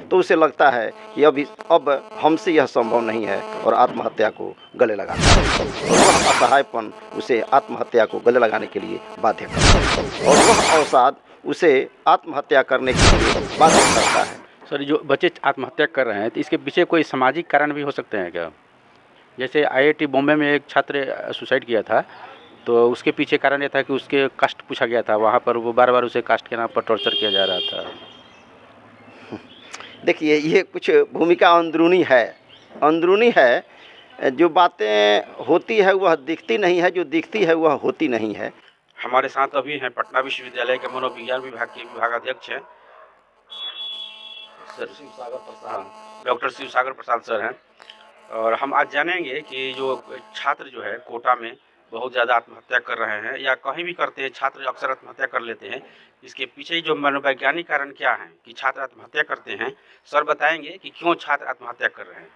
तो उसे लगता है कि अब हमसे यह संभव नहीं है और आत्महत्या को गले लगाता है। और वह असहायपन उसे आत्महत्या को गले लगाने के लिए बाध्य करता है और वह अवसाद उसे आत्महत्या करने के लिए बाध्य करता है। सर, जो बच्चे आत्महत्या कर रहे हैं तो इसके पीछे कोई सामाजिक कारण भी हो सकते हैं क्या? जैसे आईआईटी बॉम्बे में एक छात्र सुसाइड किया था, तो उसके पीछे कारण ये था कि उसके कास्ट पूछा गया था, वहाँ पर वो बार-बार उसे कास्ट के नाम पर टॉर्चर किया जा रहा था। देखिए, ये कुछ भूमिका अंदरूनी है। जो बातें होती है वह दिखती नहीं है, जो दिखती है वह होती नहीं है। हमारे साथ अभी हैं पटना विश्वविद्यालय के मनोविज्ञान विभाग के विभागाध्यक्ष हैं सर शिवसागर प्रसाद, डॉक्टर शिवसागर प्रसाद सर हैं। और हम आज जानेंगे कि जो छात्र जो है कोटा में बहुत ज़्यादा आत्महत्या कर रहे हैं या कहीं भी करते हैं, छात्र अक्सर आत्महत्या कर लेते हैं, इसके पीछे जो मनोवैज्ञानिक कारण क्या है कि छात्र आत्महत्या करते हैं? सर बताएंगे कि क्यों छात्र आत्महत्या कर रहे हैं।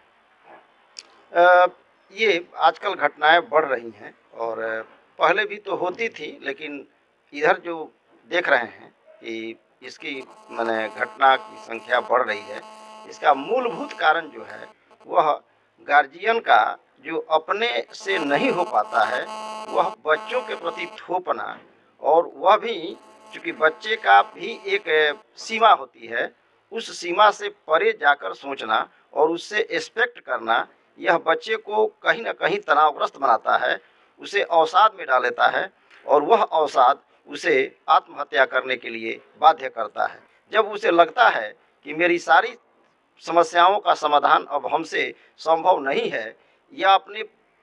ये आजकल घटनाएं बढ़ रही हैं और पहले भी तो होती थी, लेकिन इधर जो देख रहे हैं कि इसकी माने घटना की संख्या बढ़ रही है, इसका मूलभूत कारण जो है वह गार्जियन का जो अपने से नहीं हो पाता है, वह बच्चों के प्रति थोपना, और वह भी चूँकि बच्चे का भी एक सीमा होती है, उस सीमा से परे जाकर सोचना और उससे एक्सपेक्ट करना, यह बच्चे को कहीं न कहीं तनावग्रस्त बनाता है, उसे अवसाद में डाल देता है और वह अवसाद उसे आत्महत्या करने के लिए बाध्य करता है। जब उसे लगता है कि मेरी सारी समस्याओं का समाधान अब हमसे संभव नहीं है, या अपने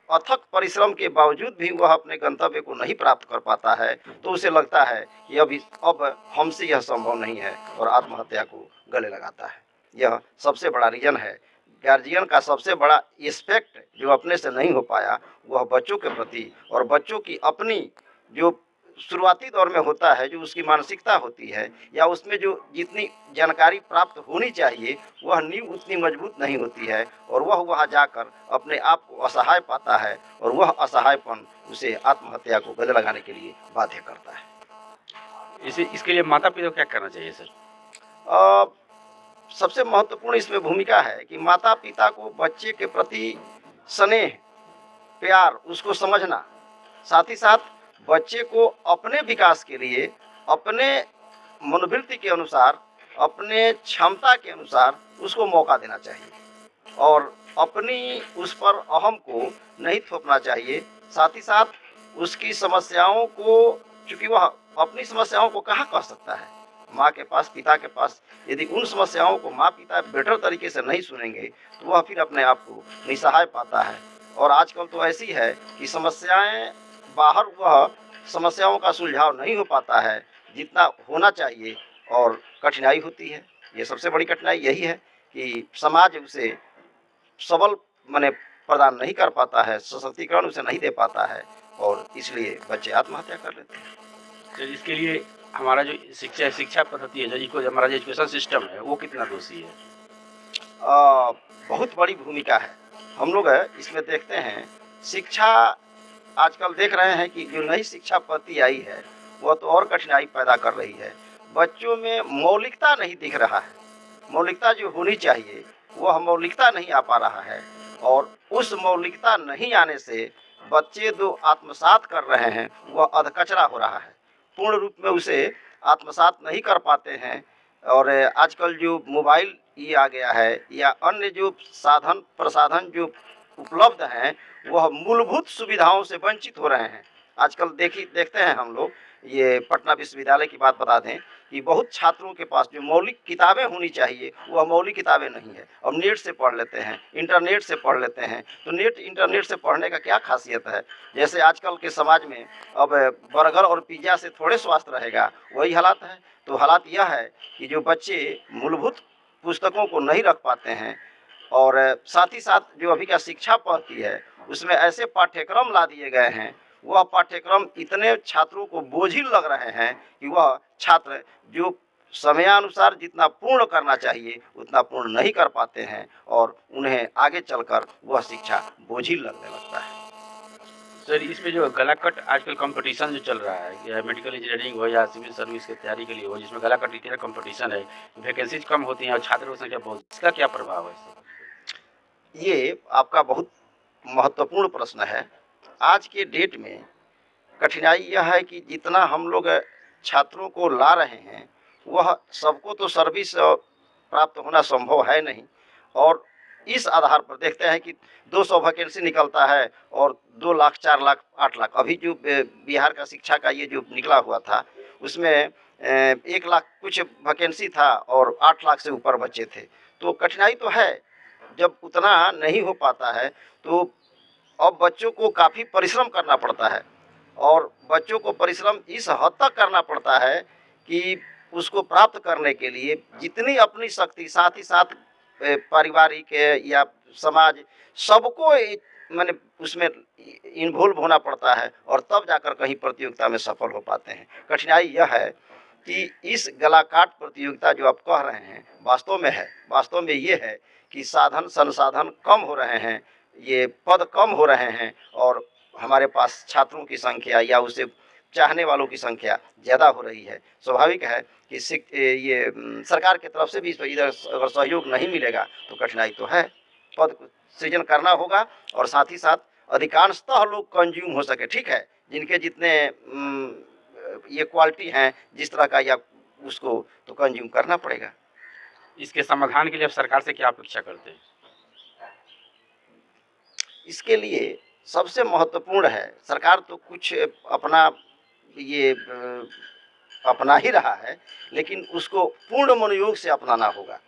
अथक परिश्रम के बावजूद भी वह अपने गंतव्य को नहीं प्राप्त कर पाता है, तो उसे लगता है कि अब हमसे यह संभव नहीं है और आत्महत्या को गले लगाता है। यह सबसे बड़ा रीज़न है। गार्जियन का सबसे बड़ा एस्पेक्ट जो अपने से नहीं हो पाया, वह बच्चों के प्रति और बच्चों की अपनी जो शुरुआती दौर में होता है, जो उसकी मानसिकता होती है या उसमें जो जितनी जानकारी प्राप्त होनी चाहिए, वह नींव उतनी मजबूत नहीं होती है और वह वहाँ जाकर अपने आप को असहाय पाता है और वह असहायपन उसे आत्महत्या को गले लगाने के लिए बाध्य करता है। इसके लिए माता-पिता को क्या करना चाहिए सर? सबसे महत्वपूर्ण इसमें भूमिका है कि माता-पिता को बच्चे के प्रति स्नेह, प्यार, उसको समझना, साथ ही साथ बच्चे को अपने विकास के लिए, अपने मनोवृत्ति के अनुसार, अपने क्षमता के अनुसार उसको मौका देना चाहिए और अपनी उस पर अहम को नहीं थोपना चाहिए। साथ ही साथ उसकी समस्याओं को, चूँकि वह अपनी समस्याओं को कहाँ कह सकता है, माँ के पास, पिता के पास, यदि उन समस्याओं को माँ-पिता बेटर तरीके से नहीं सुनेंगे, तो वह फिर अपने आप को निसहाय पाता है। और आजकल तो ऐसी है कि समस्याएँ बाहर वह समस्याओं का सुलझाव नहीं हो पाता है जितना होना चाहिए और कठिनाई होती है। ये सबसे बड़ी कठिनाई यही है कि समाज उसे सबल माने प्रदान नहीं कर पाता है, सशक्तिकरण उसे नहीं दे पाता है और इसलिए बच्चे आत्महत्या कर लेते हैं। तो इसके लिए हमारा जो शिक्षा पद्धति है, जो हमारा जो एजुकेशन सिस्टम है, वो कितना दोषी है? बहुत बड़ी भूमिका है। हम लोग इसमें देखते हैं, शिक्षा आजकल देख रहे हैं कि जो नई शिक्षा पद्धति आई है, वह तो और कठिनाई पैदा कर रही है। बच्चों में मौलिकता नहीं दिख रहा है। मौलिकता जो होनी चाहिए, वह मौलिकता नहीं आ पा रहा है और उस मौलिकता नहीं आने से बच्चे जो आत्मसात कर रहे हैं, वह अधकचरा हो रहा है। पूर्ण रूप में उसे आत्मसात नहीं कर पाते हैं और आजकल जो मोबाइल ये आ गया है या अन्य जो साधन प्रसाधन जो उपलब्ध हैं, वह मूलभूत सुविधाओं से वंचित हो रहे हैं। आजकल देखते हैं हम लोग, ये पटना विश्वविद्यालय की बात बता दें कि बहुत छात्रों के पास जो मौलिक किताबें होनी चाहिए, वह मौलिक किताबें नहीं है। अब नेट से पढ़ लेते हैं, इंटरनेट से पढ़ लेते हैं। तो इंटरनेट से पढ़ने का क्या खासियत है? जैसे आजकल के समाज में अब बर्गर और पिज़्ज़ा से थोड़े स्वास्थ्य रहेगा, वही हालात है। तो हालात यह है कि जो बच्चे मूलभूत पुस्तकों को नहीं रख पाते हैं और साथ ही साथ जो अभी का शिक्षा पद्धति है, उसमें ऐसे पाठ्यक्रम ला दिए गए हैं, वह पाठ्यक्रम इतने छात्रों को बोझिल लग रहे हैं कि वह छात्र जो समयानुसार जितना पूर्ण करना चाहिए उतना पूर्ण नहीं कर पाते हैं और उन्हें आगे चलकर वह शिक्षा बोझिल लगने लगता है। सर इसमें जो गला कट आजकल कंपटीशन जो चल रहा है, या मेडिकल इंजीनियरिंग हो या सिविल सर्विस की तैयारी के लिए हो, जिसमें गला कट इतना कंपटीशन है, वैकेंसीज कम होती हैं और छात्रों की संख्या बहुत, इसका क्या प्रभाव है सर? ये आपका बहुत महत्वपूर्ण प्रश्न है। आज के डेट में कठिनाई यह है कि जितना हम लोग छात्रों को ला रहे हैं, वह सबको तो सर्विस प्राप्त होना संभव है नहीं। और इस आधार पर देखते हैं कि 200 वैकेंसी निकलता है और 2 लाख, 4 लाख, 8 लाख, अभी जो बिहार का शिक्षा का ये जो निकला हुआ था, उसमें 1 लाख कुछ वैकेंसी था और 8 लाख से ऊपर बच्चे थे। तो कठिनाई तो है, जब उतना नहीं हो पाता है, तो अब बच्चों को काफ़ी परिश्रम करना पड़ता है। और बच्चों को परिश्रम इस हद तक करना पड़ता है कि उसको प्राप्त करने के लिए जितनी अपनी शक्ति, साथ ही साथ पारिवारिक या समाज, सबको माने उसमें इन्वॉल्व होना पड़ता है और तब जाकर कहीं प्रतियोगिता में सफल हो पाते हैं। कठिनाई यह है कि इस गला काट प्रतियोगिता जो आप कह रहे हैं, वास्तव में ये है कि साधन संसाधन कम हो रहे हैं, ये पद कम हो रहे हैं और हमारे पास छात्रों की संख्या या उसे चाहने वालों की संख्या ज़्यादा हो रही है। स्वाभाविक है कि सरकार की तरफ से भी इधर अगर सहयोग नहीं मिलेगा तो कठिनाई तो है। पद सृजन करना होगा और साथ ही साथ अधिकांशतः लोग कंज्यूम हो सके, ठीक है, जिनके जितने ये क्वालिटी हैं जिस तरह का, या उसको तो कंज्यूम करना पड़ेगा। इसके समाधान के लिए आप सरकार से क्या अपेक्षा करते हैं? इसके लिए सबसे महत्वपूर्ण है, सरकार तो कुछ अपना ये अपना ही रहा है, लेकिन उसको पूर्ण मनोयोग से अपनाना होगा।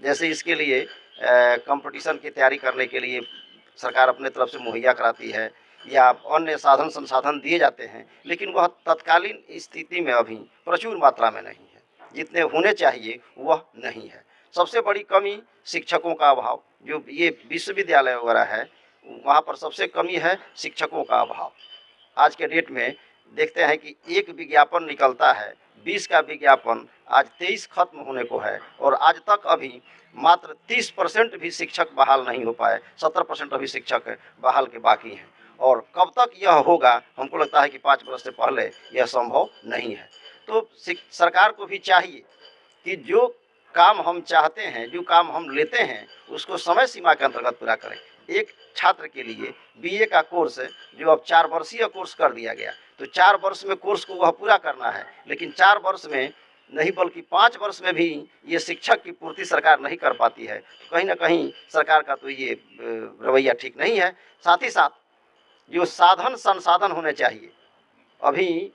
जैसे इसके लिए कंपटीशन की तैयारी करने के लिए सरकार अपने तरफ से मुहैया कराती है या अन्य साधन संसाधन दिए जाते हैं, लेकिन वह तत्कालीन स्थिति में अभी प्रचुर मात्रा में नहीं है, जितने होने चाहिए वह नहीं है। सबसे बड़ी कमी शिक्षकों का अभाव, जो ये विश्वविद्यालय वगैरह है वहाँ पर सबसे कमी है शिक्षकों का अभाव। आज के डेट में देखते हैं कि एक विज्ञापन निकलता है, 20 का विज्ञापन आज 23 खत्म होने को है और आज तक अभी मात्र 30% भी शिक्षक बहाल नहीं हो पाए, 70% अभी शिक्षक बहाल के बाकी हैं। और कब तक यह होगा, हमको लगता है कि 5 वर्ष से पहले यह संभव नहीं है। तो सरकार को भी चाहिए कि जो काम हम चाहते हैं, जो काम हम लेते हैं, उसको समय सीमा के अंतर्गत पूरा करें। एक छात्र के लिए बीए का कोर्स जो अब 4 वर्षीय कोर्स कर दिया गया, तो 4 वर्ष में कोर्स को वह पूरा करना है, लेकिन 4 वर्ष में नहीं बल्कि 5 वर्ष में भी ये शिक्षक की पूर्ति सरकार नहीं कर पाती है। तो कहीं ना कहीं सरकार का तो ये रवैया ठीक नहीं है। साथ ही साथ जो साधन संसाधन होने चाहिए, अभी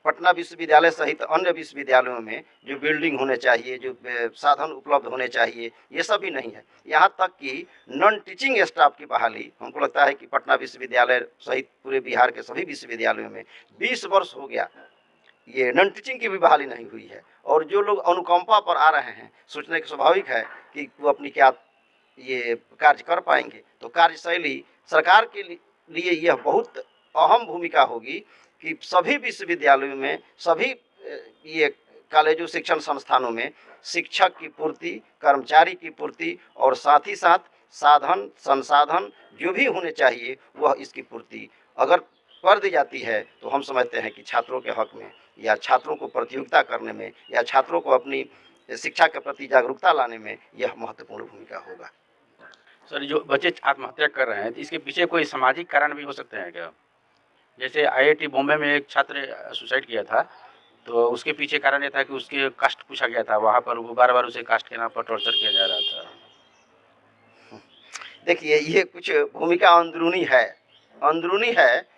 पटना विश्वविद्यालय सहित अन्य विश्वविद्यालयों में जो बिल्डिंग होने चाहिए, जो साधन उपलब्ध होने चाहिए, ये सब भी नहीं है। यहाँ तक कि नॉन टीचिंग स्टाफ की बहाली, हमको लगता है कि पटना विश्वविद्यालय सहित पूरे बिहार के सभी विश्वविद्यालयों में 20 वर्ष हो गया, ये नॉन टीचिंग की भी बहाली नहीं हुई है। और जो लोग अनुकंपा पर आ रहे हैं, सोचने की स्वाभाविक है कि वो अपनी क्या ये कार्य कर पाएंगे। तो कार्यशैली सरकार के लिए यह बहुत अहम भूमिका होगी कि सभी विश्वविद्यालयों में, सभी ये कॉलेजों, शिक्षण संस्थानों में शिक्षक की पूर्ति, कर्मचारी की पूर्ति और साथ ही साथ साधन संसाधन जो भी होने चाहिए वह इसकी पूर्ति अगर कर दी जाती है, तो हम समझते हैं कि छात्रों के हक में या छात्रों को प्रतियोगिता करने में या छात्रों को अपनी शिक्षा के प्रति जागरूकता लाने में यह महत्वपूर्ण भूमिका होगा। सर जो बच्चे आत्महत्या कर रहे हैं, तो इसके पीछे कोई सामाजिक कारण भी हो सकते हैं क्या? जैसे आईआईटी बॉम्बे में एक छात्र सुसाइड किया था, तो उसके पीछे कारण ये था कि उसके कास्ट पूछा गया था, वहाँ पर वो बार-बार उसे कास्ट के नाम पर टॉर्चर किया जा रहा था। देखिए, ये कुछ भूमिका अंदरूनी है।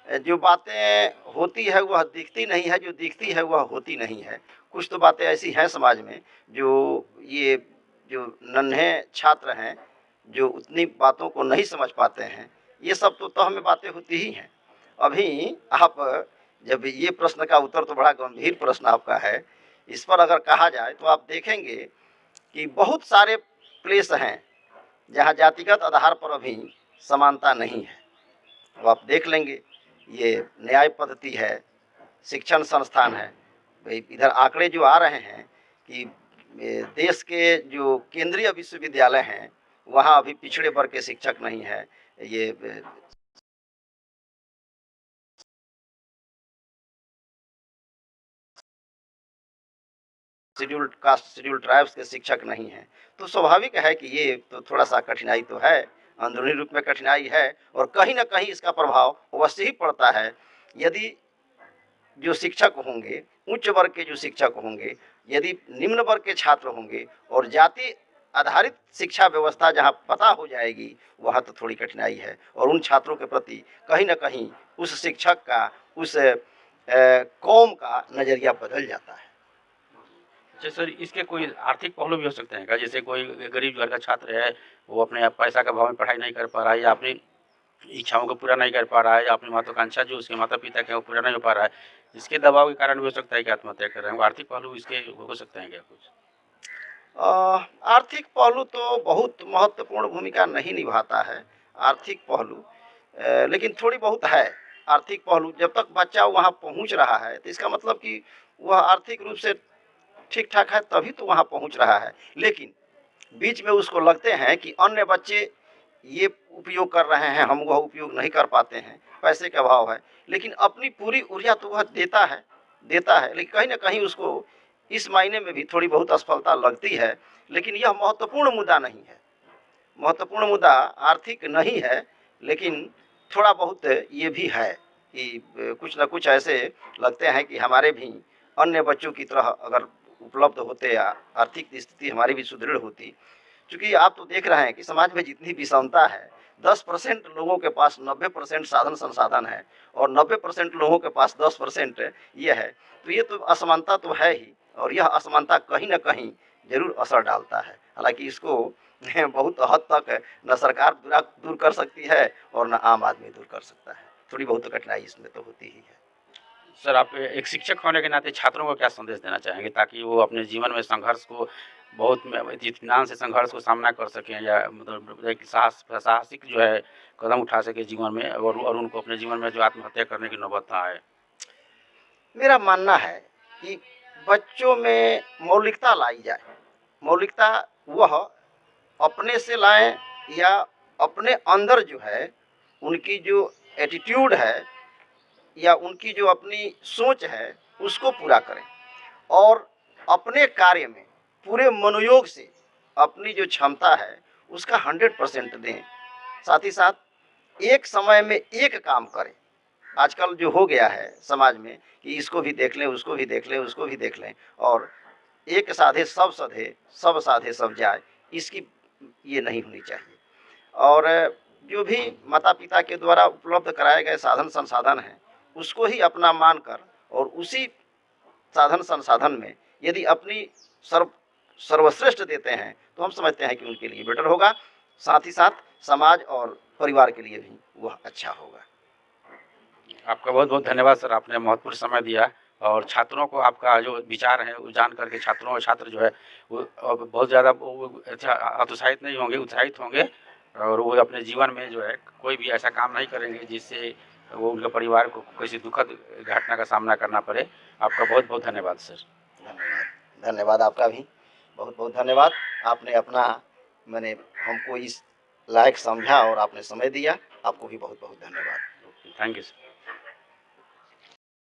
जो बातें होती है वह दिखती नहीं है, जो दिखती है वह होती नहीं है। कुछ तो बातें ऐसी हैं समाज में, जो ये जो नन्हे छात्र हैं, जो उतनी बातों को नहीं समझ पाते हैं, ये सब तो तह में बातें होती ही हैं। अभी आप, जब ये प्रश्न का उत्तर तो बड़ा गंभीर प्रश्न आपका है, इस पर अगर कहा जाए तो आप देखेंगे कि बहुत सारे प्लेस हैं जहाँ जातिगत आधार पर अभी समानता नहीं है। अब आप देख लेंगे, ये न्याय पद्धति है, शिक्षण संस्थान है, भाई इधर आंकड़े जो आ रहे हैं कि देश के जो केंद्रीय विश्वविद्यालय हैं वहाँ अभी पिछड़े वर्ग के शिक्षक नहीं है। ये शेड्यूल्ड कास्ट शेड्यूल्ड ट्राइब्स के शिक्षक नहीं हैं, तो स्वाभाविक है कि ये तो थोड़ा-सा कठिनाई तो है, अंदरूनी रूप में कठिनाई है और कहीं न कहीं इसका प्रभाव अवश्य ही पड़ता है। यदि जो शिक्षक होंगे, उच्च वर्ग के जो शिक्षक होंगे, यदि निम्न वर्ग के छात्र होंगे और जाति आधारित शिक्षा व्यवस्था जहाँ पता हो जाएगी, वहाँ तो थोड़ी कठिनाई है और उन छात्रों के प्रति कहीं न कहीं उस शिक्षक का, उस कौम का नज़रिया बदल जाता है। अच्छा सर, इसके कोई आर्थिक पहलू भी हो सकते हैं क्या? जैसे कोई गरीब घर का छात्र है, वो अपने पैसा के अभाव में पढ़ाई नहीं कर पा रहा है या अपनी इच्छाओं को पूरा नहीं कर पा रहा है या अपनी महत्वाकांक्षा जो उसके माता-पिता के हैं वो पूरा नहीं हो पा रहा है। इसके दबाव के कारण भी हो सकता है कि आत्महत्या कर रहे हैं। वो आर्थिक पहलू इसके हो सकते हैं क्या कुछ? आर्थिक पहलू तो बहुत महत्वपूर्ण भूमिका नहीं निभाता है, आर्थिक पहलू लेकिन थोड़ी बहुत है। आर्थिक पहलू जब तक बच्चा वहाँ पहुँच रहा है, तो इसका मतलब कि वह आर्थिक रूप से ठीक-ठाक है, तभी तो वहाँ पहुँच रहा है। लेकिन बीच में उसको लगते हैं कि अन्य बच्चे ये उपयोग कर रहे हैं, हम वह उपयोग नहीं कर पाते हैं, पैसे का अभाव है। लेकिन अपनी पूरी ऊर्जा तो वह देता है, लेकिन कहीं न कहीं उसको इस मायने में भी थोड़ी बहुत असफलता लगती है, लेकिन यह महत्वपूर्ण मुद्दा नहीं है। महत्वपूर्ण मुद्दा आर्थिक नहीं है, लेकिन थोड़ा बहुत ये भी है कि कुछ न कुछ ऐसे लगते हैं कि हमारे भी अन्य बच्चों की तरह अगर उपलब्ध होते या आर्थिक स्थिति हमारी भी सुदृढ़ होती। चूँकि आप तो देख रहे हैं कि समाज में जितनी विषमता है, 10% लोगों के पास 90% साधन संसाधन है और 90% लोगों के पास 10% ये है। तो ये तो असमानता तो है ही और यह असमानता कहीं न कहीं ज़रूर असर डालता है। हालाँकि इसको बहुत हद तक न सरकार दूर कर सकती है और न आम आदमी दूर कर सकता है। थोड़ी बहुत तो कठिनाई इसमें तो होती ही है। सर, आप एक शिक्षक होने के नाते छात्रों को क्या संदेश देना चाहेंगे ताकि वो अपने जीवन में संघर्ष को बहुत इत्मीनान से संघर्ष को सामना कर सकें या मतलब एक साहसिक जो है कदम उठा सके जीवन में और उनको अपने जीवन में जो आत्महत्या करने की नौबत ना आए? मेरा मानना है कि बच्चों में मौलिकता लाई जाए। मौलिकता वह अपने से लाएँ या अपने अंदर जो है, उनकी जो एटीट्यूड है या उनकी जो अपनी सोच है, उसको पूरा करें और अपने कार्य में पूरे मनोयोग से अपनी जो क्षमता है, उसका 100% दें। साथ ही साथ एक समय में एक काम करें। आजकल जो हो गया है समाज में कि इसको भी देख लें, उसको भी देख लें, उसको भी देख लें और एक साधे सब साधे सब जाए, इसकी ये नहीं होनी चाहिए। और जो भी माता-पिता के द्वारा उपलब्ध कराए गए साधन-संसाधन हैं, उसको ही अपना मानकर और उसी साधन-संसाधन में यदि अपनी सर्व सर्वश्रेष्ठ देते हैं, तो हम समझते हैं कि उनके लिए बेटर होगा। साथ ही साथ समाज और परिवार के लिए भी वह अच्छा होगा। आपका बहुत-बहुत धन्यवाद सर, आपने महत्वपूर्ण समय दिया और छात्रों को आपका जो विचार है वो जान करके छात्र जो है वो अब बहुत ज़्यादा वो अच्छा हतोत्साहित नहीं होंगे, उत्साहित होंगे और वो अपने जीवन में जो है कोई भी ऐसा काम नहीं करेंगे जिससे वो उनके परिवार को किसी दुखद घटना का सामना करना पड़े। आपका बहुत-बहुत धन्यवाद सर। धन्यवाद। धन्यवाद आपका भी। बहुत-बहुत धन्यवाद। आपने अपना माने हमको इस लायक समझा और आपने समय दिया। आपको भी बहुत-बहुत धन्यवाद। Thank you sir.